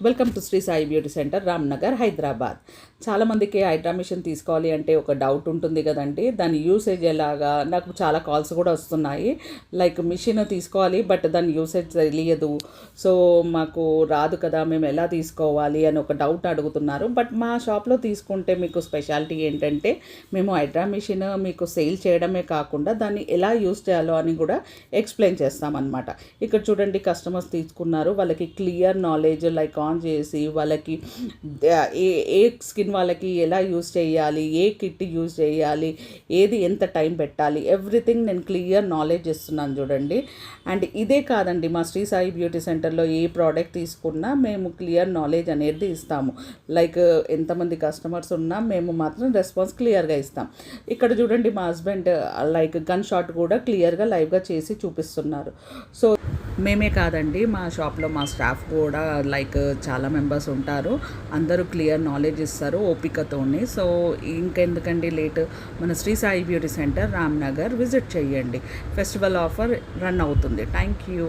Welcome to Shri Sai beauty centre, Ramnagar, Hyderabad. చాలామందికి Hydraa machine తీసుకోవాలి అంటే ఒక డౌట్ ఉంటుంది కదండి. దాని యూసేజ్ ఎలాగా, నాకు చాలా కాల్స్ కూడా వస్తున్నాయి. లైక్ మిషన్ తీసుకోవాలి బట్ దాని యూసేజ్ తెలియదు, సో మాకు రాదు కదా, మేము ఎలా తీసుకోవాలి అని ఒక డౌట్ అడుగుతున్నారు. బట్ మా షాప్లో తీసుకుంటే మీకు స్పెషాలిటీ ఏంటంటే మేము హైడ్రా మిషన్ మీకు సేల్ చేయడమే కాకుండా దాన్ని ఎలా యూస్ చేయాలో అని కూడా ఎక్స్ప్లెయిన్ చేస్తామన్నమాట. ఇక్కడ చూడండి, కస్టమర్స్ తీసుకున్నారు, వాళ్ళకి క్లియర్ నాలెడ్జ్ లైక్ ఆన్ చేసి వాళ్ళకి ఏ స్కిన్ వాళ్ళకి ఎలా యూజ్ చేయాలి, ఏ కిట్ యూజ్ చేయాలి, ఏది ఎంత టైం పెట్టాలి, ఎవ్రీథింగ్ నేను క్లియర్ నాలెడ్జ్ ఇస్తున్నాను చూడండి. అండ్ ఇదే కాదండి, మా శ్రీ సాయి బ్యూటీ సెంటర్లో ఏ ప్రోడక్ట్ తీసుకున్నా మేము క్లియర్ నాలెడ్జ్ అనేది ఇస్తాము. లైక్ ఎంతమంది కస్టమర్స్ ఉన్నా మేము మాత్రం రెస్పాన్స్ క్లియర్గా ఇస్తాం. ఇక్కడ చూడండి, మా హస్బెండ్ లైక్ గన్ షాట్ కూడా క్లియర్గా లైవ్గా చేసి చూపిస్తున్నారు. సో మేమే కాదండి, మా షాప్లో మా స్టాఫ్ కూడా లైక్ చాలా మెంబర్స్ ఉంటారు, అందరూ క్లియర్ నాలెడ్జ్ ఇస్తారు ఓపికతోని. సో ఇంకెందుకండి లేట్, మన Shri Sai beauty centre Ramnagar visit చేయండి. ఫెస్టివల్ ఆఫర్ రన్ అవుతుంది. Thank you.